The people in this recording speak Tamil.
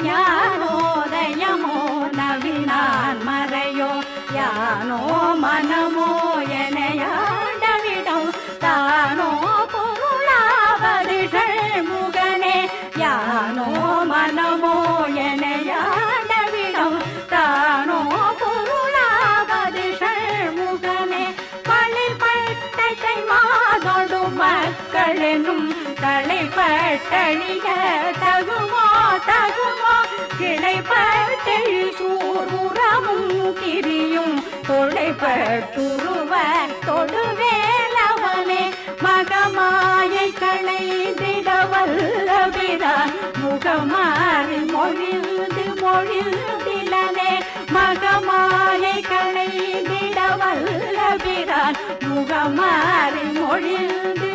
ஞானோதயமோ நவினான் மறையோ யானோ மனமோ எனையாண்டவிடம் தானோ பொருளாவது ஷண்முகனே யானோ மனமோ எனையாண்டவிடம் தானோ பொருளாவது ஷண்முகனே பழிப்பட்டை மாதொடு மக்களெனும் தலைப்பட்டழிய தகுமோ தகுமோ கிளைப்பட்டெழி சூர்முறமும் கிரியும் தொலைப்பட்டுருவ தொடுவேலவனே மகமாயை களைந்திடவல்லபிரான் முகமாறி மொழிந்திலனே மகமாயை களைந்திடவல்லபிரான் முகமாறி மொழிந்து